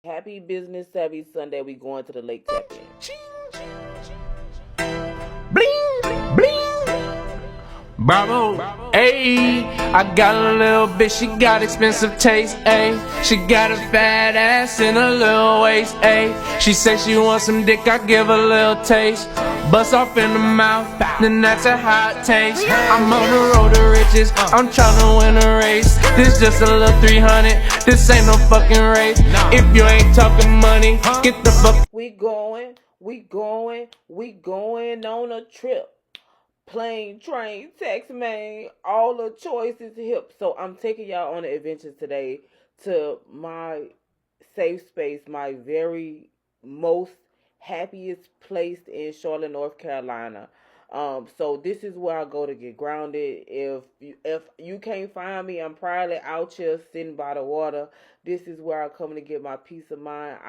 Happy Business Savvy Sunday. We going to the lake tap in. Bling, bling. Bravo, ayy. I got a little bitch, she got expensive taste, ayy. She got a fat ass and a little waist, ayy. She says she wants some dick, I give her a little taste. Bust off in the mouth, then that's a hot taste. I'm on the road to riches, I'm tryna win a race. This just a little 300, this ain't no fucking race. If you ain't talking money, get the fuck. We going on a trip. Plane, train, taxi, man, all the choices hip. So I'm taking y'all on an adventure today to my safe space, my very most happiest place in Charlotte, North Carolina. So this is where I go to get grounded. If you can't find me, I'm probably out here sitting by the water. This is where I come to get my peace of mind.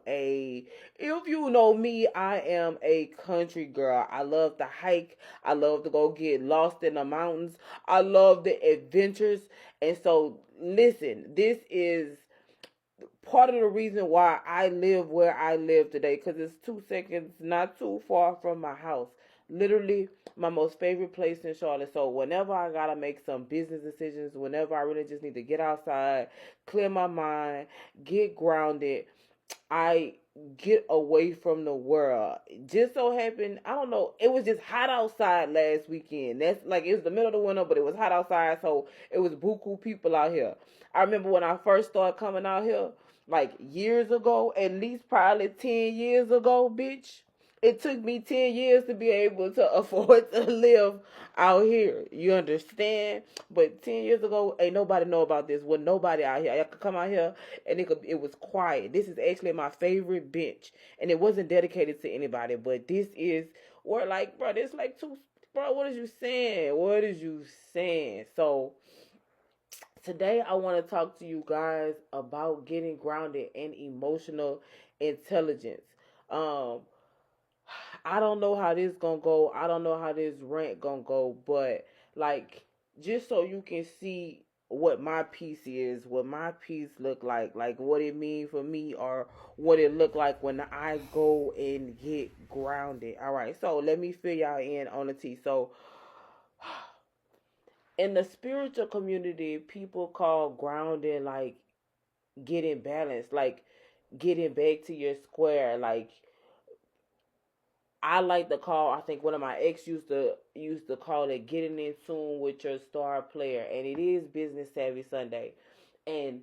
If you know me, I am a country girl. I love to hike. I love to go get lost in the mountains. I love the adventures. And so, listen, this is part of the reason why I live where I live today, because it's 2 seconds not too far from my house. Literally my most favorite place in Charlotte. So whenever I gotta make some business decisions, whenever I really just need to get outside, clear my mind, get grounded, I get away from the world. Just so happened, I don't know, it was just hot outside last weekend. That's like, it was the middle of the winter, but it was hot outside, so it was buku people out here. I remember when I first started coming out here, like years ago, at least probably 10 years ago, bitch. It took me 10 years to be able to afford to live out here. You understand? But 10 years ago, ain't nobody know about this. Wasn't nobody out here. I could come out here and it was quiet. This is actually my favorite bench. And it wasn't dedicated to anybody. But this is where, like, bro, this like two, bro, what is you saying? What is you saying? So today I want to talk to you guys about getting grounded and emotional intelligence. Um, I don't know how this gonna go. I don't know how this rant gonna go, but like, just so you can see what my piece is, what my piece look like what it mean for me, or what it look like when I go and get grounded. All right, so let me fill y'all in on the tea. So in the spiritual community, people call grounding like getting balanced, like getting back to your square, like I like to call. I think one of my ex used to call it getting in tune with your star player, and it is Business Savvy Sunday, and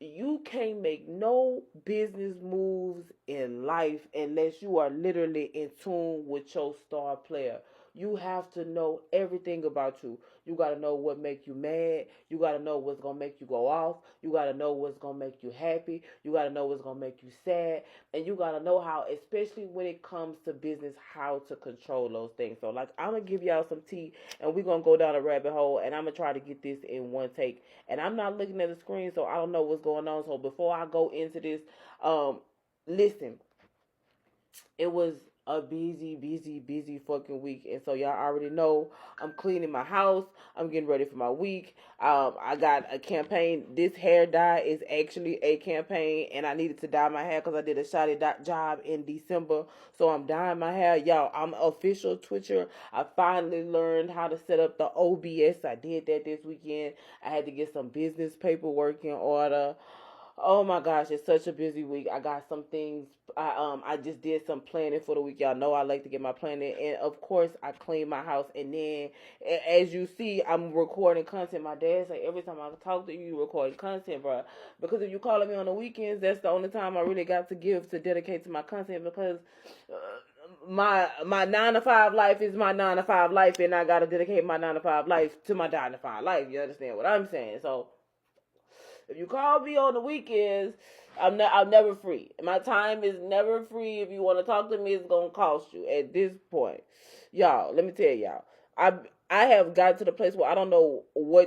you can't make no business moves in life unless you are literally in tune with your star player. You have to know everything about you. You got to know what make you mad. You got to know what's going to make you go off. You got to know what's going to make you happy. You got to know what's going to make you sad. And you got to know how, especially when it comes to business, how to control those things. So, like, I'm going to give y'all some tea, and we're going to go down a rabbit hole, and I'm going to try to get this in one take. And I'm not looking at the screen, so I don't know what's going on. So before I go into this, listen, it was a busy fucking week, and so y'all already know I'm cleaning my house. I'm getting ready for my week. I got a campaign. This hair dye is actually a campaign, and I needed to dye my hair because I did a shoddy job in December. So I'm dyeing my hair, y'all. I'm an official Twitcher. I finally learned how to set up the OBS. I did that this weekend. I had to get some business paperwork in order. Oh my gosh, it's such a busy week. I got some things. I just did some planning for the week. Y'all know I like to get my planning, and of course I clean my house. And then, as you see, I'm recording content. My dad say every time I talk to you, you recording content, bro. Because if you calling me on the weekends, that's the only time I really got to give to dedicate to my content. Because my 9 to 5 life is my 9 to 5 life, and I gotta dedicate my 9 to 5 life to my 9 to 5 life. You understand what I'm saying? So if you call me on the weekends, I'm never free. My time is never free. If you want to talk to me, it's gonna cost you. At this point, y'all, let me tell y'all, I I have got to the place where I don't know where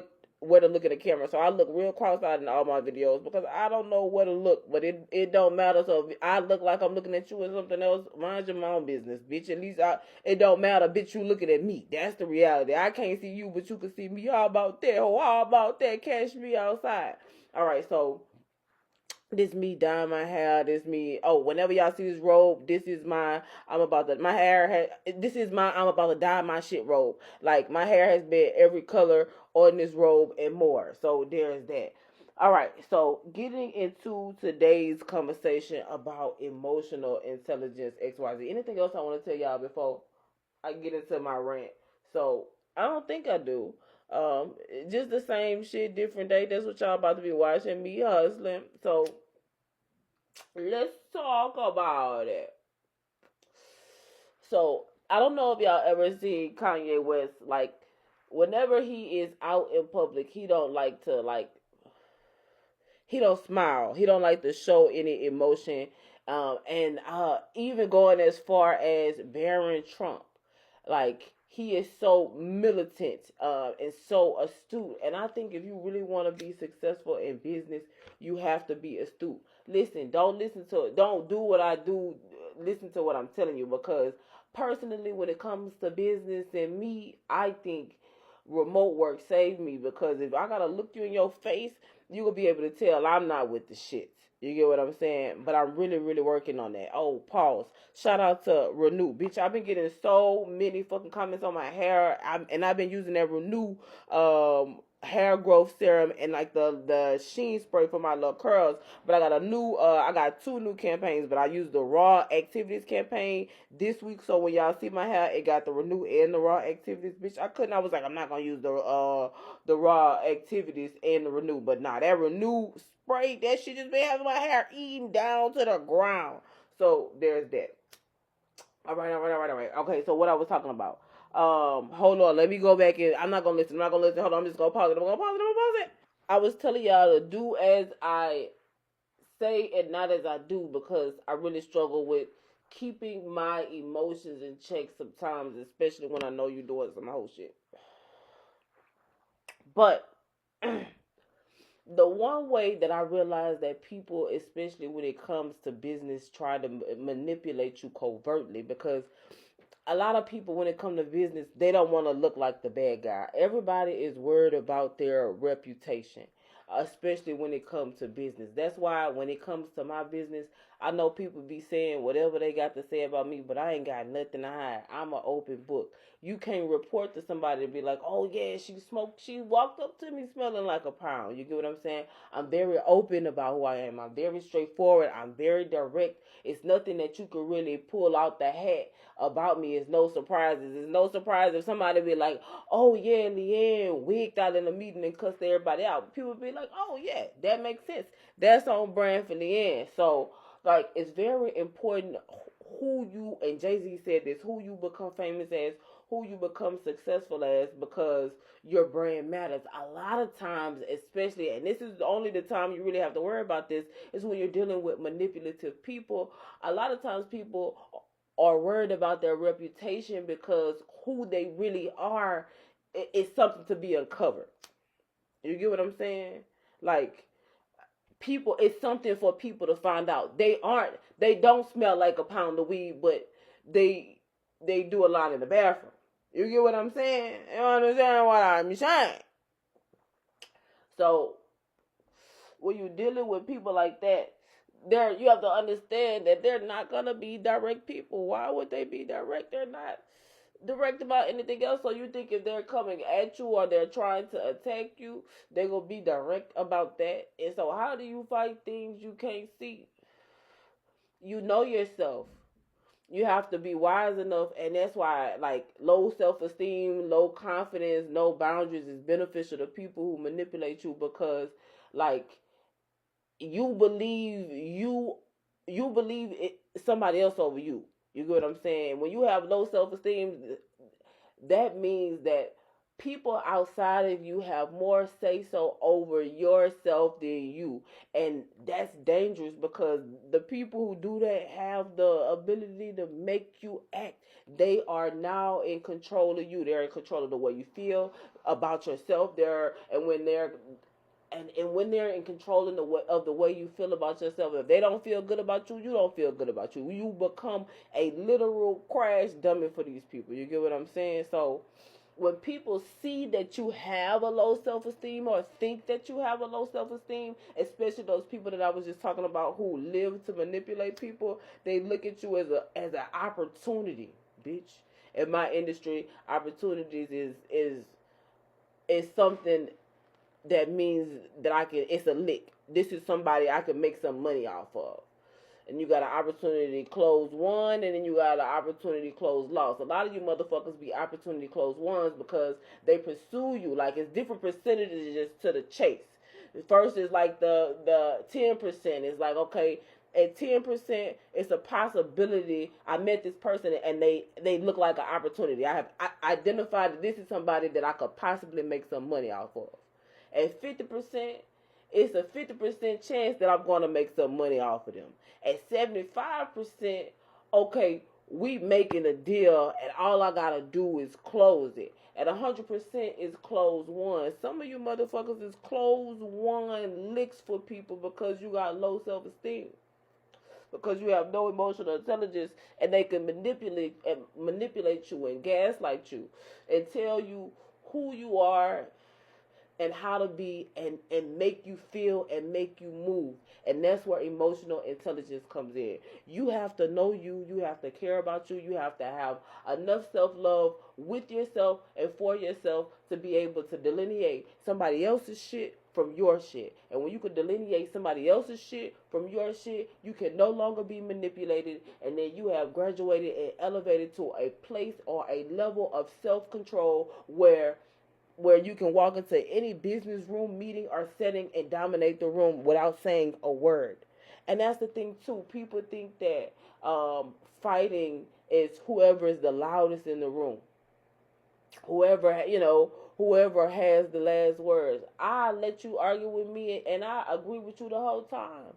to look at the camera. So I look real cross-eyed in all my videos because I don't know where to look. But it don't matter. So if I look like I'm looking at you or something else, mind your own business, bitch. At least it don't matter, bitch. You looking at me. That's the reality. I can't see you, but you can see me. All about that. Oh, all about that. Catch me outside. All right, so This me dyeing my hair. This me. Oh, whenever y'all see this robe, this is my. I'm about to. My hair has. This is my. I'm about to dye my shit robe. Like my hair has been every color on this robe and more. So there's that. All right. So getting into today's conversation about emotional intelligence, XYZ. Anything else I want to tell y'all before I get into my rant? So I don't think I do. Um, just the same shit, different day. That's what y'all about to be watching me hustling. So let's talk about it. So I don't know if y'all ever see Kanye West. Like whenever he is out in public, he don't like to like he don't smile. He don't like to show any emotion. And even going as far as Barron Trump, like he is so militant and so astute. And I think if you really want to be successful in business, you have to be astute. Listen, don't listen to it. Don't do what I do. Listen to what I'm telling you, because personally, when it comes to business and me, I think remote work saved me, because if I gotta look you in your face, you will be able to tell I'm not with the shit. You get what I'm saying? But I'm really, really working on that. Oh, pause. Shout out to Renew. Bitch, I've been getting so many fucking comments on my hair. And I've been using that Renew hair growth serum and like the sheen spray for my little curls. But I got two new campaigns, but I used the Raw Activities campaign this week. So when y'all see my hair, it got the Renew and the Raw Activities. Bitch, I was like, I'm not gonna use the Raw Activities and the Renew. But nah, that Renew spray, that shit just been having my hair eating down to the ground. So there's that. All right. Okay, so what I was talking about. Hold on, let me go back in. I'm not gonna listen. Hold on, I'm just gonna pause it. I'm gonna pause it. I was telling y'all to do as I say and not as I do, because I really struggle with keeping my emotions in check sometimes, especially when I know you're doing some whole shit. But the one way that I realize that people, especially when it comes to business, try to manipulate you covertly, because a lot of people, when it comes to business, they don't want to look like the bad guy. Everybody is worried about their reputation, especially when it comes to business. That's why when it comes to my business, I know people be saying whatever they got to say about me, but I ain't got nothing to hide. I'm an open book. You can't report to somebody and be like, oh yeah, she walked up to me smelling like a pound. You get what I'm saying? I'm very open about who I am. I'm very straightforward. I'm very direct. It's nothing that you can really pull out the hat about me. Is no surprises. It's no surprise if somebody be like, oh yeah, Leanne wigged out in a meeting and cussed everybody out. People be like, oh yeah, that makes sense. That's on brand for Leanne. So like, it's very important who you, and Jay-Z said this, who you become famous as, who you become successful as, because your brand matters. A lot of times, especially, and this is only the time you really have to worry about this, is when you're dealing with manipulative people. A lot of times people are worried about their reputation, because who they really are is something to be uncovered. You get what I'm saying? Like, people, it's something for people to find out. They don't smell like a pound of weed, but they they do a lot in the bathroom. You get what I'm saying? You understand what I'm saying? So when you're dealing with people like that, you have to understand that they're not gonna be direct people. Why would they be direct? They're not direct about anything else. So you think if they're coming at you or they're trying to attack you, they're gonna be direct about that. And so how do you fight things you can't see? You know yourself. You have to be wise enough, and that's why like low self-esteem, low confidence, no boundaries is beneficial to people who manipulate you, because like you believe you believe it, somebody else over you. You get what I'm saying? When you have low self-esteem, that means that people outside of you have more say so over yourself than you. And that's dangerous, because the people who do that have the ability to make you act. They are now in control of you. They're in control of the way you feel about yourself. And when they're in control of the way you feel about yourself, if they don't feel good about you, you don't feel good about you. You become a literal crash dummy for these people. You get what I'm saying? So when people see that you have a low self-esteem or think that you have a low self-esteem, especially those people that I was just talking about who live to manipulate people, they look at you as an opportunity, bitch. In my industry, opportunities is something that means that I can. It's a lick. This is somebody I can make some money off of. And you got an opportunity to close one, and then you got an opportunity to close loss. A lot of you motherfuckers be opportunity close ones because they pursue you. Like, it's different percentages to the chase. First is like the 10%. It's like, okay, at 10%, it's a possibility I met this person and they look like an opportunity. I identified that this is somebody that I could possibly make some money off of. At 50%, it's a 50% chance that I'm going to make some money off of them. At 75%, okay, we making a deal and all I got to do is close it. At 100% is close one. Some of you motherfuckers is close one licks for people because you got low self-esteem. Because you have no emotional intelligence and they can manipulate you and gaslight you and tell you who you are and how to be and make you feel and make you move. And that's where emotional intelligence comes in. You have to know you. You have to care about you. You have to have enough self-love with yourself and for yourself to be able to delineate somebody else's shit from your shit. And when you can delineate somebody else's shit from your shit, you can no longer be manipulated, and then you have graduated and elevated to a place or a level of self-control where you can walk into any business room, meeting, or setting and dominate the room without saying a word. And that's the thing too. People think that fighting is whoever is the loudest in the room. Whoever has the last words. I let you argue with me and I agree with you the whole time.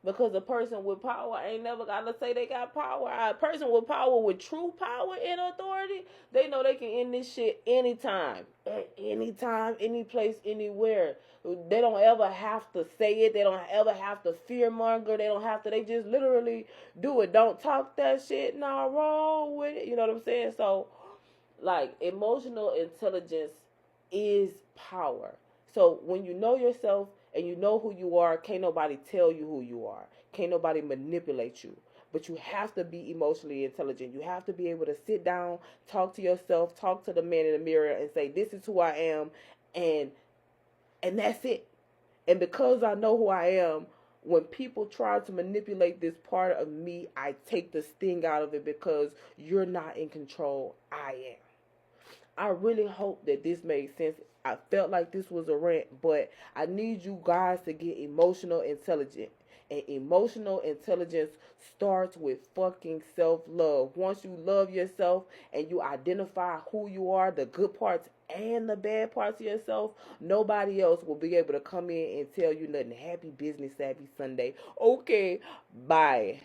Because a person with power ain't never got to say they got power. A person with power, with true power and authority, they know they can end this shit anytime. At any time, any place, anywhere. They don't ever have to say it. They don't ever have to fearmonger. They just literally do it. Don't talk that shit. Nah, roll with it. You know what I'm saying? So, like, emotional intelligence is power. So when you know yourself and you know who you are, can't nobody tell you who you are. Can't nobody manipulate you. But you have to be emotionally intelligent. You have to be able to sit down, talk to yourself, talk to the man in the mirror and say, this is who I am, and that's it. And because I know who I am, when people try to manipulate this part of me, I take the sting out of it because you're not in control. I am. I really hope that this made sense. I felt like this was a rant, but I need you guys to get emotional intelligent. And emotional intelligence starts with fucking self-love. Once you love yourself and you identify who you are, the good parts and the bad parts of yourself, nobody else will be able to come in and tell you nothing. Happy Business Savvy Sunday. Okay, bye.